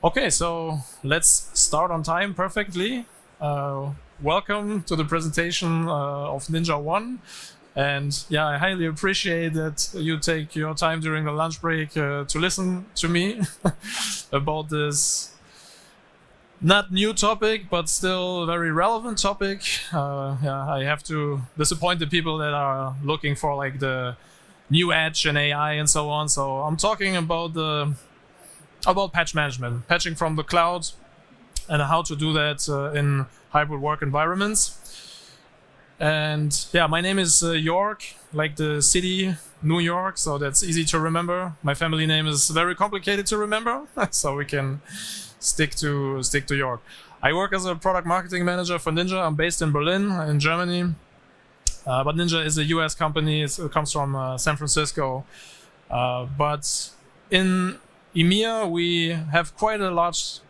Okay, so let's start on time perfectly. Welcome to the presentation of Ninja One. And yeah, I highly appreciate that you take your time during the lunch break to listen to me about this not new topic, but still very relevant topic. Yeah, I have to disappoint the people that are looking for like the new edge and AI and so on. So I'm talking about patch management, patching from the cloud, and how to do that in hybrid work environments. And yeah, my name is York, like the city, New York, so that's easy to remember. My family name is very complicated to remember, so we can stick to York. I work as a product marketing manager for Ninja. I'm based in Berlin, in Germany. But Ninja is a US company. It comes from San Francisco. But in EMEA, we have quite a large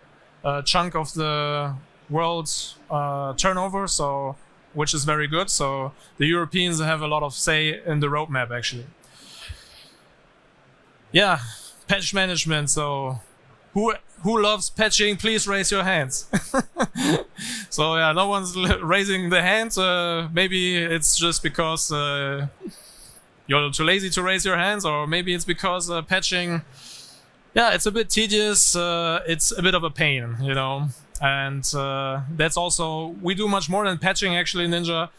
chunk of the world's turnover, so which is very good. So the Europeans have a lot of say in the roadmap, actually. Yeah, patch management. So who loves patching? Please raise your hands. So yeah, no one's raising the hand. Maybe it's just because you're too lazy to raise your hands, or maybe it's because patching, yeah, it's a bit tedious. It's a bit of a pain, you know. And that's also, we do much more than patching actually in Ninja,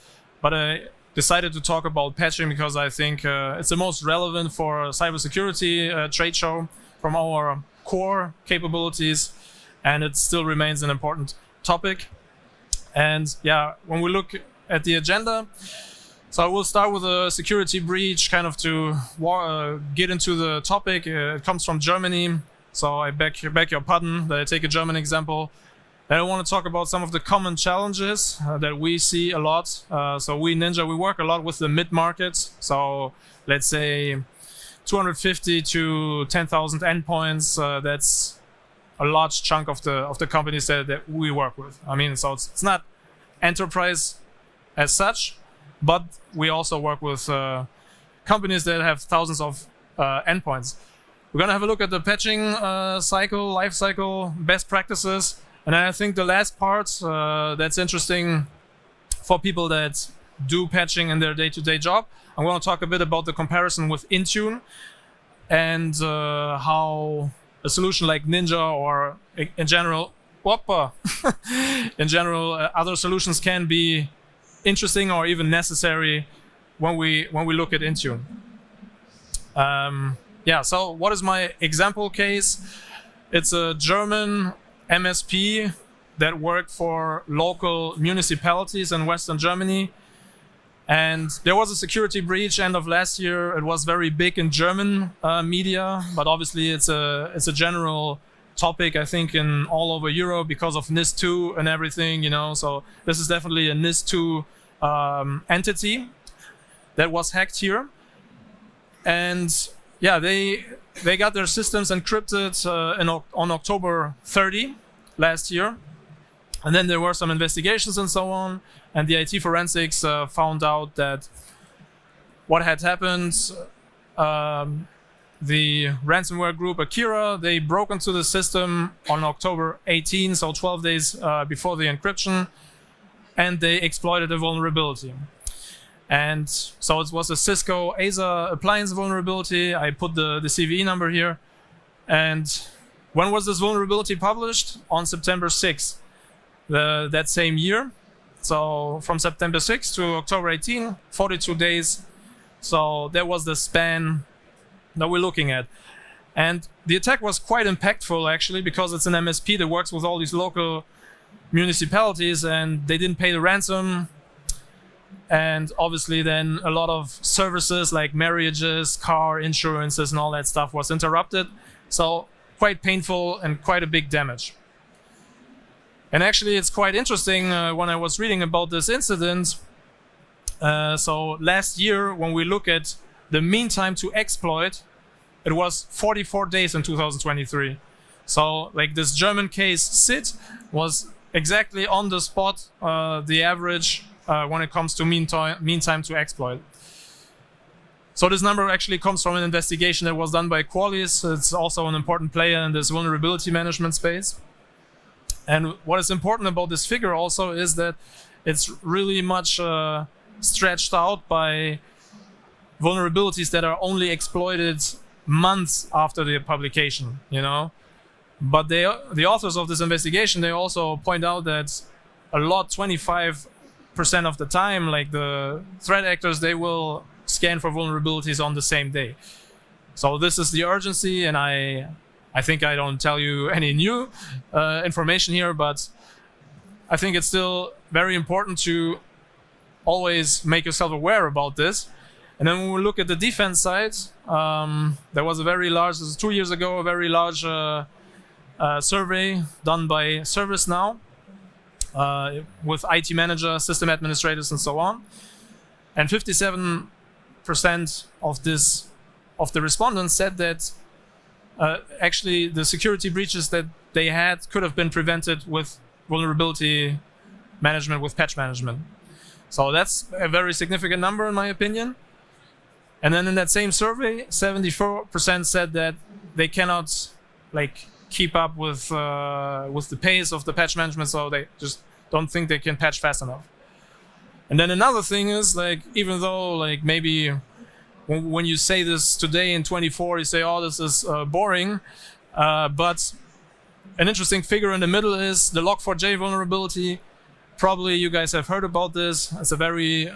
but I decided to talk about patching because I think it's the most relevant for cybersecurity trade show from our core capabilities, and it still remains an important topic. And yeah, when we look at the agenda, so I will start with a security breach, kind of to get into the topic. It comes from Germany, so I beg your pardon that I take a German example. Then I want to talk about some of the common challenges that we see a lot. So we Ninja, we work a lot with the mid-market. So let's say 250 to 10,000 endpoints. That's a large chunk of the companies that we work with. I mean, so it's not enterprise as such, but we also work with companies that have thousands of endpoints. We're gonna have a look at the patching cycle, life cycle, best practices. And I think the last part that's interesting for people that do patching in their day-to-day job, I'm going to talk a bit about the comparison with Intune and how a solution like Ninja or in general, in general, other solutions can be interesting or even necessary when we look at Intune. Yeah, so what is my example case? It's a German MSP that worked for local municipalities in Western Germany. And there was a security breach end of last year. It was very big in German media, but obviously it's a general topic, I think, in all over Europe because of NIS2 and everything, you know. So this is definitely a NIS2 entity that was hacked here. And yeah, they got their systems encrypted on October 30 last year. And then there were some investigations and so on. And the IT forensics found out that what had happened, the ransomware group Akira, they broke into the system on October 18, so 12 days before the encryption, and they exploited a vulnerability. And so it was a Cisco ASA appliance vulnerability. I put the CVE number here. And when was this vulnerability published? On September 6th, that same year. So from September 6th to October 18, 42 days. So that was the span that we're looking at. And the attack was quite impactful, actually, because it's an MSP that works with all these local municipalities, and they didn't pay the ransom. And obviously then a lot of services like marriages, car insurances and all that stuff was interrupted. So quite painful and quite a big damage. And actually it's quite interesting when I was reading about this incident. So last year, when we look at the mean time to exploit, it was 44 days in 2023. So like this German case SIT was exactly on the spot, the average when it comes to mean time to exploit. So this number actually comes from an investigation that was done by Qualys. It's also an important player in this vulnerability management space. And what is important about this figure also is that it's really much stretched out by vulnerabilities that are only exploited months after the publication, But the authors of this investigation, they also point out that a lot, 25% of the time, like the threat actors, they will scan for vulnerabilities on the same day. So this is the urgency, and I think I don't tell you any new information here, but I think it's still very important to always make yourself aware about this. And then when we look at the defense side, there was a very large, this is 2 years ago, a very large survey done by ServiceNow with IT managers, system administrators, and so on. And 57% of the respondents said that actually the security breaches that they had could have been prevented with vulnerability management, with patch management. So that's a very significant number in my opinion. And then in that same survey, 74% said that they cannot keep up with the pace of the patch management, so they just don't think they can patch fast enough. And then another thing is, even though maybe when you say this today in 24, you say, oh, this is boring, but an interesting figure in the middle is the Log4j vulnerability. Probably you guys have heard about this. It's a very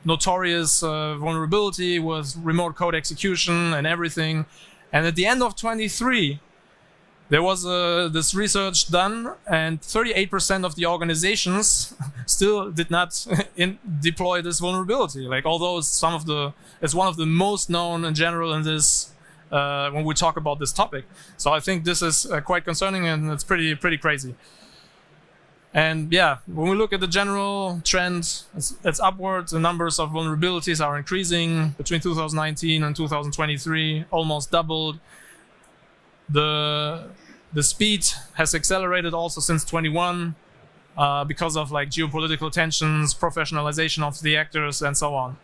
notorious vulnerability with remote code execution and everything. And at the end of 23, there was this research done, and 38% of the organizations still did not deploy this vulnerability. Although it's one of the most known in general in this when we talk about this topic. So I think this is quite concerning, and it's pretty crazy. And yeah, when we look at the general trend, it's upward. The numbers of vulnerabilities are increasing between 2019 and 2023, almost doubled. The speed has accelerated also since 21 because of geopolitical tensions, professionalization of the actors, and so on.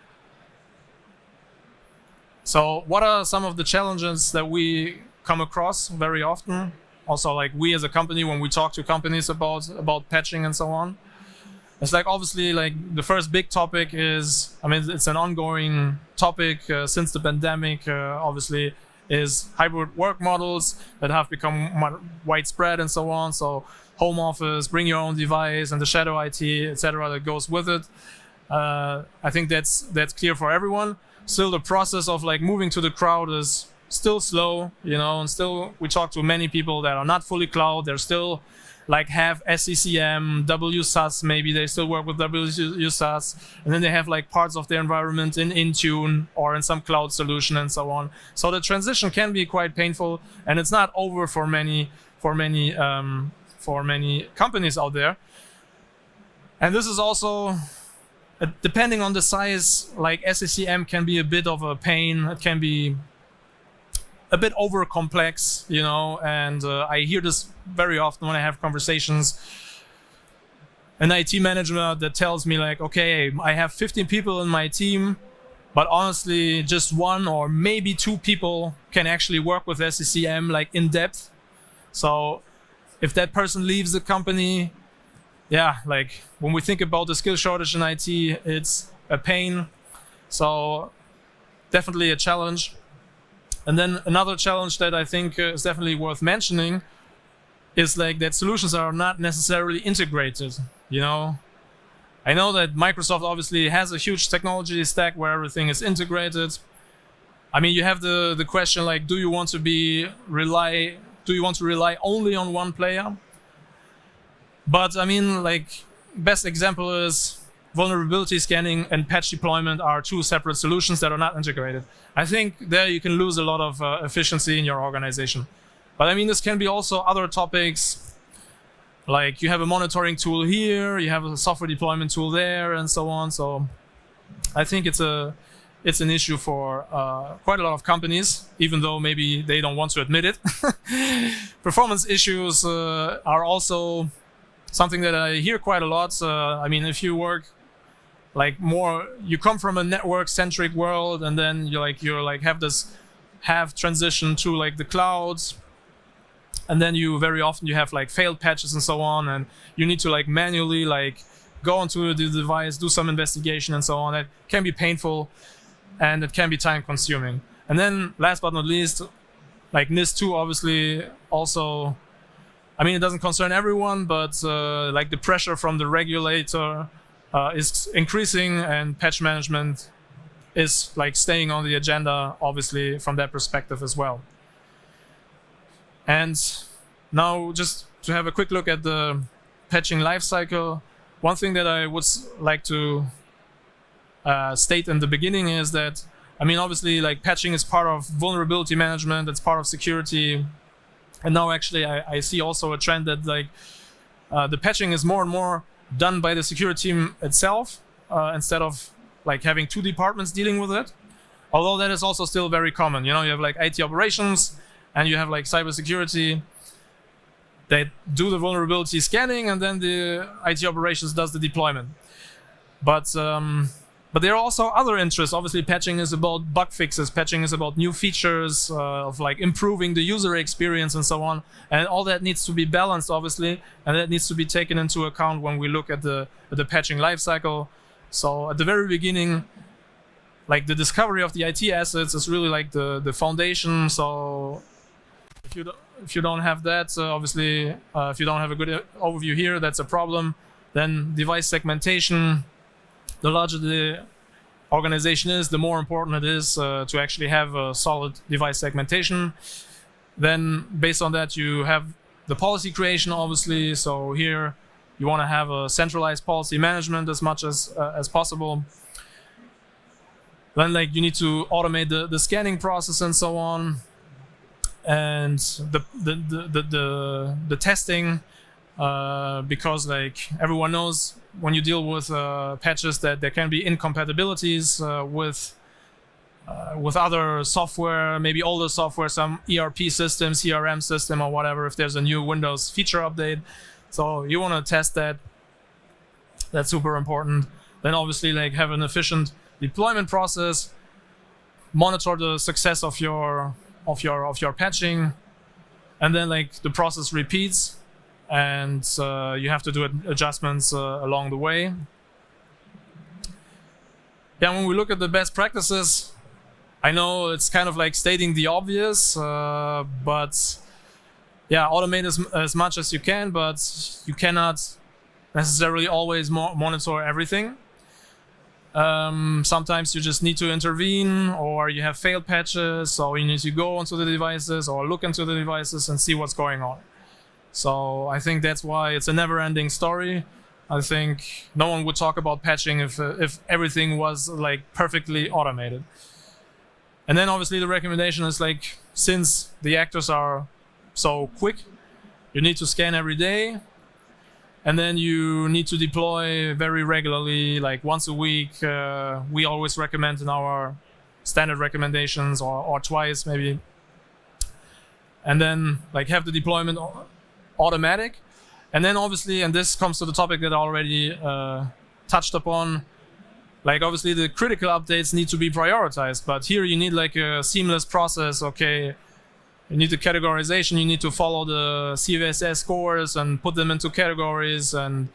So what are some of the challenges that we come across very often? Also, we as a company, when we talk to companies about patching and so on, it's obviously the first big topic is, it's an ongoing topic since the pandemic, obviously, is hybrid work models that have become widespread and so on. So home office, bring your own device, and the shadow IT, etc., that goes with it. I think that's clear for everyone. Still, the process of moving to the cloud is still slow, and still we talk to many people that are not fully cloud. They're still have SCCM, WSAS, maybe they still work with WSAS, and then they have parts of their environment in Intune or in some cloud solution and so on. So the transition can be quite painful, and it's not over for many companies out there. And this is also, depending on the size, SCCM can be a bit of a pain. It can be a bit over complex, and I hear this very often when I have conversations. An IT manager that tells me okay, I have 15 people in my team, but honestly, just one or maybe two people can actually work with SCCM in depth. So if that person leaves the company, yeah, when we think about the skill shortage in IT, it's a pain. So definitely a challenge. And then another challenge that I think is definitely worth mentioning is that solutions are not necessarily integrated. I know that Microsoft obviously has a huge technology stack where everything is integrated. You have the question do you want to rely only on one player? But best example is vulnerability scanning and patch deployment are two separate solutions that are not integrated. I think there you can lose a lot of efficiency in your organization. But this can be also other topics, you have a monitoring tool here, you have a software deployment tool there, and so on. So I think it's an issue for quite a lot of companies, even though maybe they don't want to admit it. Performance issues are also something that I hear quite a lot. If you work like more, you come from a network-centric world, and then you're like have this half transition to like the clouds, and then you very often you have like failed patches and so on, and you need to like manually like go onto the device, do some investigation and so on. It can be painful, and it can be time consuming. And then last but not least, like NIS2 obviously also, I mean, it doesn't concern everyone, but like the pressure from the regulator is increasing, and patch management is like staying on the agenda, obviously, from that perspective as well. And now just to have a quick look at the patching lifecycle, one thing that I would like to state in the beginning is that, I mean, obviously, like patching is part of vulnerability management, it's part of security. And now actually I see also a trend that like the patching is more and more done by the security team itself, instead of like having two departments dealing with it. Although that is also still very common. You know, you have like IT operations and you have like cybersecurity. They do the vulnerability scanning, and then the IT operations does the deployment. But there are also other interests. Obviously, patching is about bug fixes. Patching is about new features, of like improving the user experience and so on. And all that needs to be balanced, obviously, and that needs to be taken into account when we look at the patching lifecycle. So at the very beginning, like the discovery of the IT assets is really like the foundation. So if you don't have that, obviously, if you don't have a good overview here, that's a problem. Then device segmentation. The larger the organization is, the more important it is to actually have a solid device segmentation. Then based on that, you have the policy creation, obviously. So here you want to have a centralized policy management as much as possible. Then like you need to automate the scanning process and so on. And the testing, because like everyone knows, when you deal with patches, that there can be incompatibilities with other software, maybe older software, some ERP system, CRM system, or whatever, if there's a new Windows feature update. So you want to test that. That's super important. Then obviously like have an efficient deployment process, monitor the success of your patching, and then like the process repeats, and you have to do adjustments along the way. Yeah, when we look at the best practices, I know it's kind of like stating the obvious, but yeah, automate as much as you can, but you cannot necessarily always monitor everything. Sometimes you just need to intervene, or you have failed patches, so you need to go onto the devices or look into the devices and see what's going on. So I think that's why it's a never-ending story. I think no one would talk about patching if everything was like perfectly automated. And then obviously the recommendation is like, since the actors are so quick, you need to scan every day. And then you need to deploy very regularly, like once a week. We always recommend in our standard recommendations, or twice maybe. And then like have the deployment automatic. And then obviously, and this comes to the topic that I already touched upon, like obviously the critical updates need to be prioritized. But here you need like a seamless process. Okay, you need the categorization, you need to follow the CVSS scores and put them into categories, and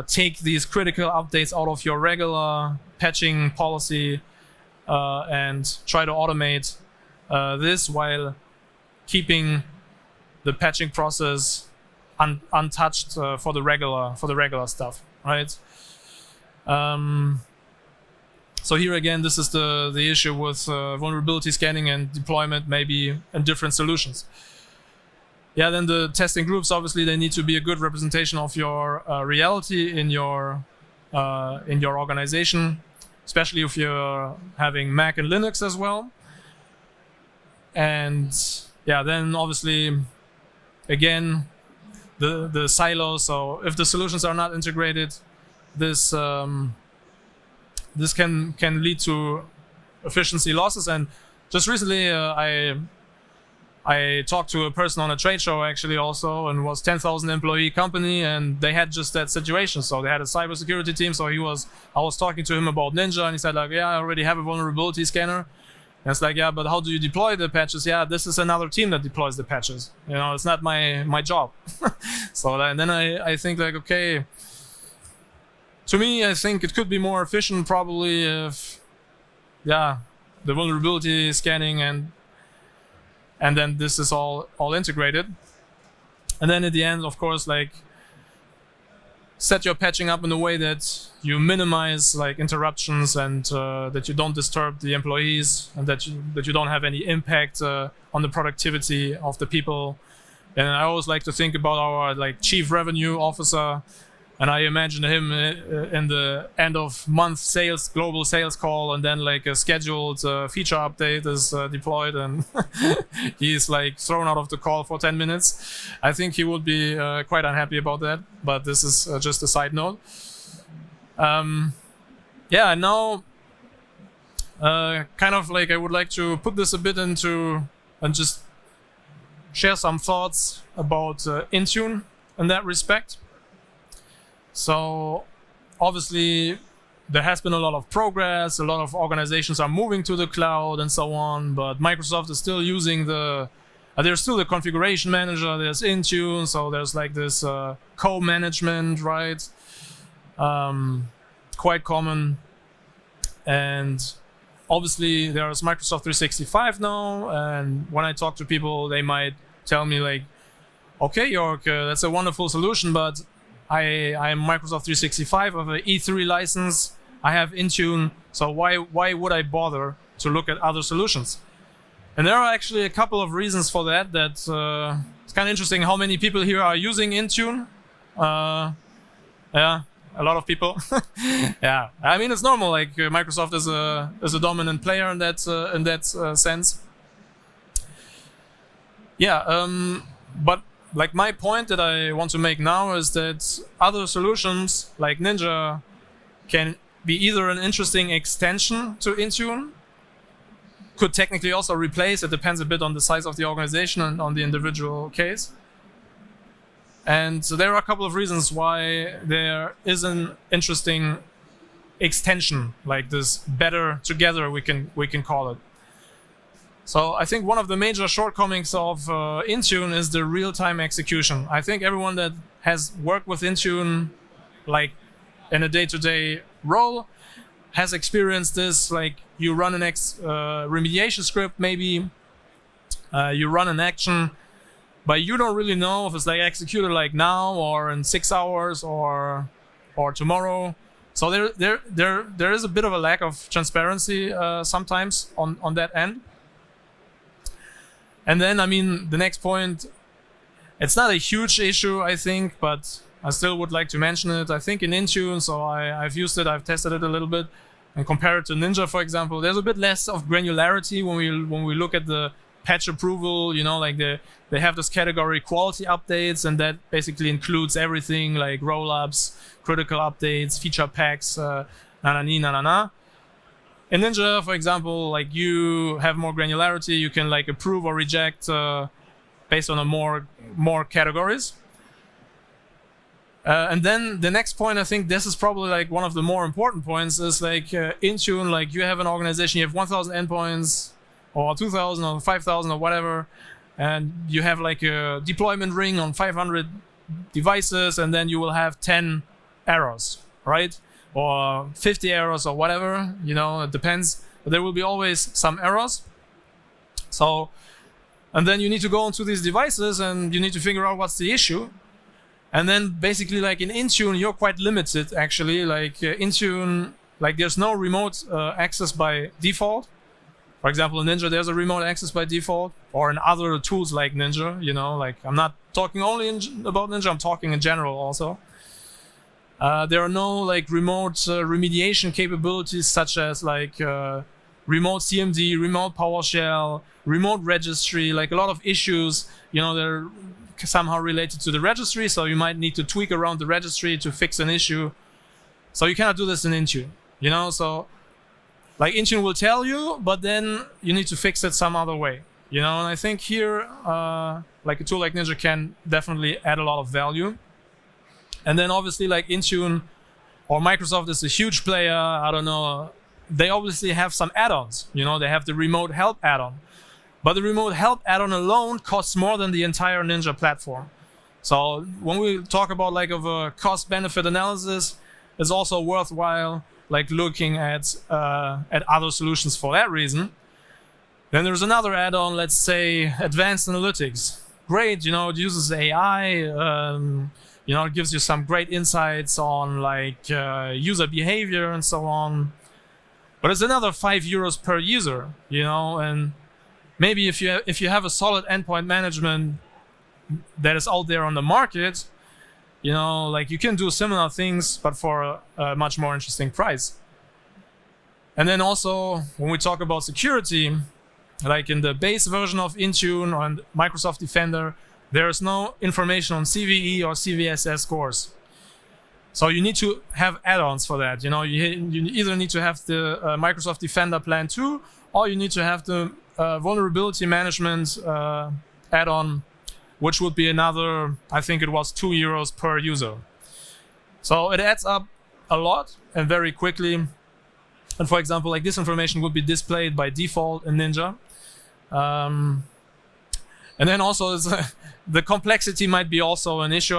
take these critical updates out of your regular patching policy, and try to automate this while keeping the patching process untouched for the regular stuff, right? So here again, this is the issue with vulnerability scanning and deployment, maybe in different solutions. Yeah, then the testing groups, obviously, they need to be a good representation of your reality in your organization, especially if you're having Mac and Linux as well. And yeah, then obviously, again, the silos. So if the solutions are not integrated, this can lead to efficiency losses. And just recently, I I talked to a person on a trade show actually also, and was 10,000 employee company, and they had just that situation. So they had a cybersecurity team. So I was talking to him about Ninja, and he said like, yeah, I already have a vulnerability scanner. And it's like, yeah, but how do you deploy the patches? Yeah, this is another team that deploys the patches. It's not my job. So then I think like, okay, to me, I think it could be more efficient probably if, yeah, the vulnerability scanning and then this is all integrated. And then at the end, of course, like set your patching up in a way that you minimize like interruptions and that you don't disturb the employees, and that you don't have any impact on the productivity of the people. And I always like to think about our like chief revenue officer, and I imagine him in the end of month global sales call, and then like a scheduled feature update is deployed, and he's like thrown out of the call for 10 minutes. I think he would be quite unhappy about that, but this is just a side note. Yeah, now kind of like I would like to put this a bit into and just share some thoughts about Intune in that respect. So obviously there has been a lot of progress, a lot of organizations are moving to the cloud and so on, but Microsoft is still using there's still the configuration manager, there's Intune, so there's like this co-management, right? Quite common. And obviously there's Microsoft 365 now, and when I talk to people, they might tell me like, okay, Jörg, that's a wonderful solution, but I am Microsoft 365, I have an E3 license, I have Intune, so why would I bother to look at other solutions? And there are actually a couple of reasons for that. It's kind of interesting how many people here are using Intune. Yeah, a lot of people. Yeah, I mean it's normal. Like Microsoft is a dominant player in that sense. Yeah, but like my point that I want to make now is that other solutions like Ninja can be either an interesting extension to Intune, could technically also replace, it depends a bit on the size of the organization and on the individual case. And so there are a couple of reasons why there is an interesting extension like this, better together we can call it. So I think one of the major shortcomings of Intune is the real-time execution. I think everyone that has worked with Intune, like in a day-to-day role, has experienced this. Like you run an remediation script, maybe you run an action, but you don't really know if it's like executed like now or in 6 hours or tomorrow. So there is a bit of a lack of transparency sometimes on that end. And then, I mean, the next point, it's not a huge issue, I think, but I still would like to mention it. I think in Intune, so I've used it, I've tested it a little bit, and compare it to Ninja, for example, there's a bit less of granularity when we look at the patch approval. Like they have this category quality updates, and that basically includes everything like roll-ups, critical updates, feature packs, na-na-na. In Ninja, for example, like you have more granularity, you can like approve or reject based on more categories. And then the next point, I think this is probably like one of the more important points, is like Intune, like you have an organization, you have 1,000 endpoints or 2,000 or 5,000 or whatever, and you have like a deployment ring on 500 devices, and then you will have 10 errors, right? Or 50 errors or whatever, it depends. But there will be always some errors. So, and then you need to go onto these devices and you need to figure out what's the issue. And then basically like in Intune, you're quite limited actually. Like Intune, like there's no remote access by default. For example, in Ninja, there's a remote access by default, or in other tools like Ninja, like I'm not talking only about Ninja, I'm talking in general also. There are no like remote remediation capabilities such as like remote CMD, remote PowerShell, remote registry. Like a lot of issues, they're somehow related to the registry, so you might need to tweak around the registry to fix an issue. So you cannot do this in Intune, so like Intune will tell you, but then you need to fix it some other way. And I think here, like a tool like Ninja can definitely add a lot of value. And then obviously like Intune or Microsoft is a huge player. I don't know. They obviously have some add-ons. They have the remote help add-on. But the remote help add-on alone costs more than the entire Ninja platform. So when we talk about like of a cost-benefit analysis, it's also worthwhile like looking at other solutions for that reason. Then there's another add-on, let's say advanced analytics. Great, it uses AI. It gives you some great insights on like user behavior and so on. But it's another €5 per user, and maybe if you have a solid endpoint management that is out there on the market, like you can do similar things, but for a much more interesting price. And then also when we talk about security, like in the base version of Intune or Microsoft Defender, there is no information on CVE or CVSS scores. So you need to have add-ons for that. You either need to have the Microsoft Defender Plan 2, or you need to have the vulnerability management add-on, which would be another, I think it was €2 per user. So it adds up a lot and very quickly. And for example, like this information would be displayed by default in Ninja. And then also the complexity might be also an issue.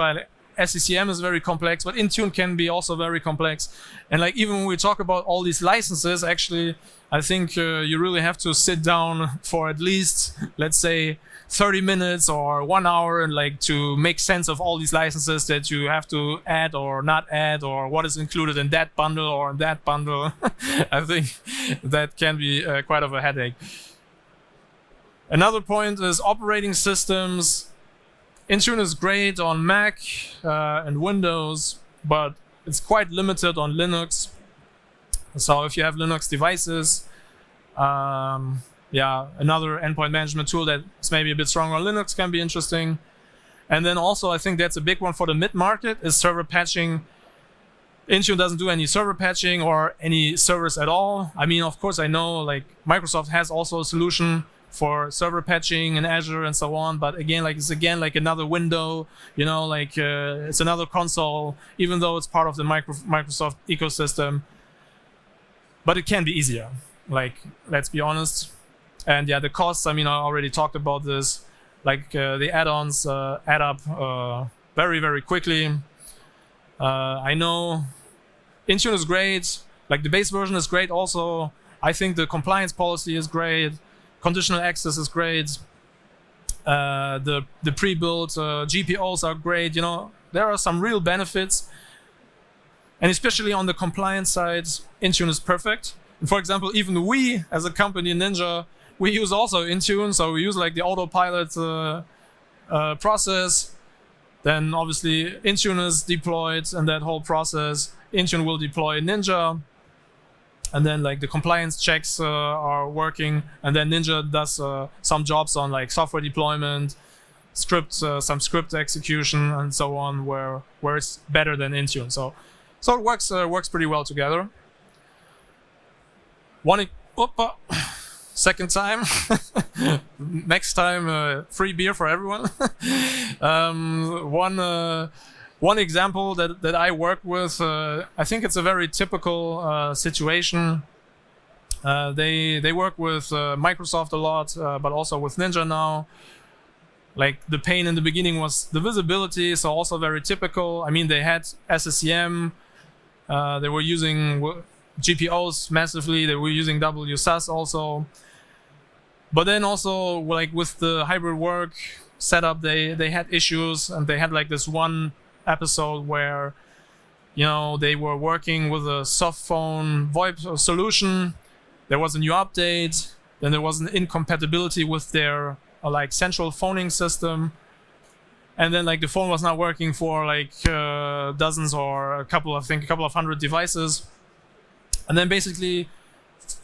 SCCM is very complex, but Intune can be also very complex. And like even when we talk about all these licenses, actually, I think you really have to sit down for at least, let's say, 30 minutes or 1 hour and like to make sense of all these licenses that you have to add or not add, or what is included in that bundle or in that bundle. I think that can be quite of a headache. Another point is operating systems. Intune is great on Mac and Windows, but it's quite limited on Linux. So if you have Linux devices, another endpoint management tool that's maybe a bit stronger on Linux can be interesting. And then also, I think that's a big one for the mid-market is server patching. Intune doesn't do any server patching or any servers at all. I mean, of course, I know like Microsoft has also a solution for server patching in Azure and so on, but again, like it's like another window, it's another console, even though it's part of the Microsoft ecosystem. But it can be easier, like, let's be honest. And yeah, the costs, I already talked about this. Like the add-ons add up very, very quickly. I know Intune is great. Like the base version is great also. I think the compliance policy is great. Conditional access is great. The pre-built GPOs are great. There are some real benefits. And especially on the compliance side, Intune is perfect. And for example, even we, as a company, Ninja, we use also Intune. So we use like the autopilot process. Then obviously Intune is deployed, and that whole process, Intune will deploy Ninja. And then like the compliance checks are working, and then Ninja does some jobs on like software deployment, some script execution, and so on, where it's better than Intune. So it works pretty well together. Second time, next time free beer for everyone. One example that I work with, I think it's a very typical situation. They work with Microsoft a lot, but also with Ninja now. Like the pain in the beginning was the visibility, so also very typical. I mean, they had SCCM, they were using GPOs massively, they were using WSUS also. But then also like with the hybrid work setup, they had issues, and they had like this one episode where they were working with a soft phone VoIP solution. There was a new update, then there was an incompatibility with their like central phoning system, and then like the phone was not working for like dozens or a couple of hundred devices. And then basically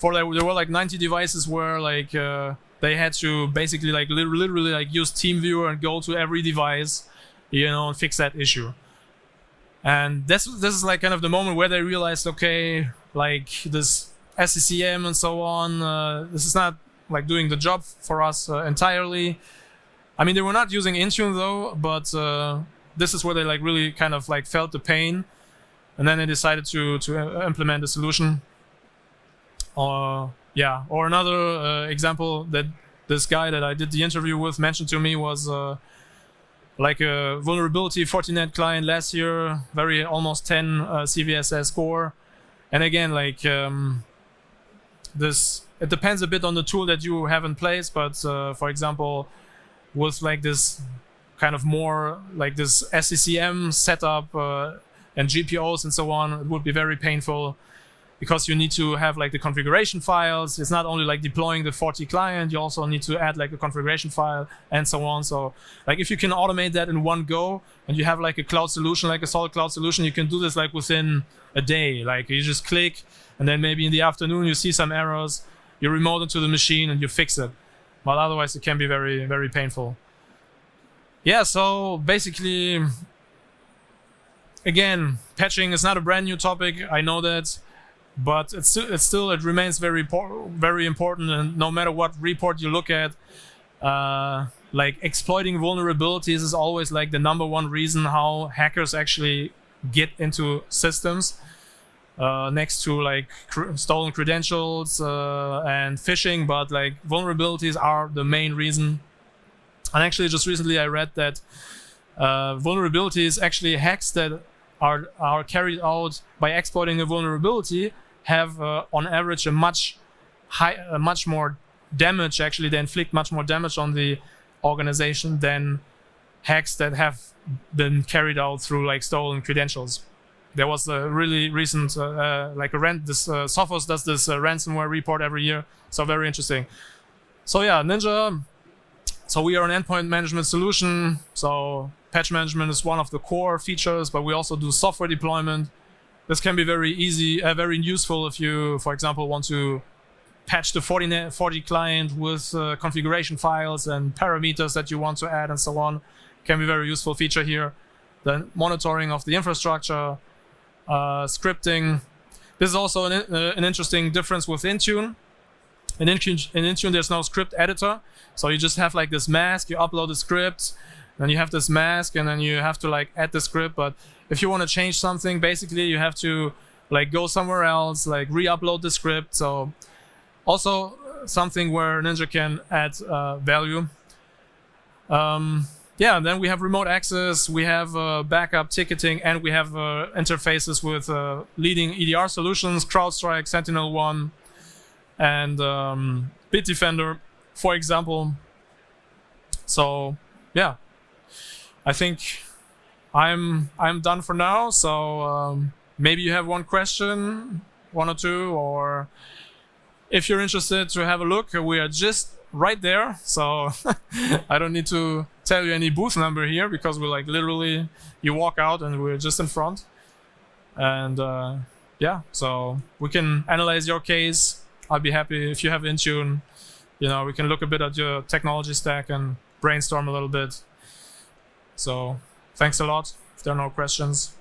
there were like 90 devices where like they had to basically like literally like use TeamViewer and go to every device, and fix that issue. And this is like kind of the moment where they realized, okay, like this SCCM and so on, this is not like doing the job for us entirely. I mean, they were not using Intune though, but this is where they like really kind of like felt the pain, and then they decided to implement a solution. Or another example that this guy that I did the interview with mentioned to me was like a vulnerability Fortinet client last year, almost 10 CVSS score. And again, like it depends a bit on the tool that you have in place, but for example, with like this kind of more like this SCCM setup and GPOs and so on, it would be very painful, because you need to have like the configuration files. It's not only like deploying the Forti client, you also need to add like a configuration file and so on. So like if you can automate that in one go, and you have like a cloud solution, like a solid cloud solution, you can do this like within a day. Like you just click, and then maybe in the afternoon you see some errors, you remote into the machine and you fix it. But otherwise it can be very, very painful. Yeah, so basically, again, patching is not a brand new topic, I know that. But it remains very important, and no matter what report you look at, like exploiting vulnerabilities is always like the #1 reason how hackers actually get into systems, next to like stolen credentials and phishing. But like vulnerabilities are the main reason. And actually, just recently I read that vulnerabilities, actually hacks that are carried out by exploiting a vulnerability, have on average a much more damage, actually they inflict much more damage on the organization than hacks that have been carried out through like stolen credentials. There was a really recent Sophos does this ransomware report every year, so very interesting. So yeah, Ninja, so we are an endpoint management solution, so patch management is one of the core features, but we also do software deployment. This can be very easy, very useful if you, for example, want to patch the Forti client with configuration files and parameters that you want to add and so on. Can be a very useful feature here. Then monitoring of the infrastructure, scripting. This is also an interesting difference with Intune. In Intune, there's no script editor, so you just have like this mask. You upload the script, then you have this mask, and then you have to like add the script. But if you want to change something, basically you have to like go somewhere else, like re-upload the script. So also something where Ninja can add value. Yeah, and then we have remote access, we have backup ticketing, and we have interfaces with leading EDR solutions, CrowdStrike, SentinelOne, and Bitdefender, for example. So yeah, I think I'm done for now. So maybe you have one question, one or two, or if you're interested to have a look, we are just right there. So I don't need to tell you any booth number here, because we're like literally, you walk out and we're just in front. And yeah, so we can analyze your case. I'll be happy if you have Intune. You know, we can look a bit at your technology stack and brainstorm a little bit. So thanks a lot. If there are no questions.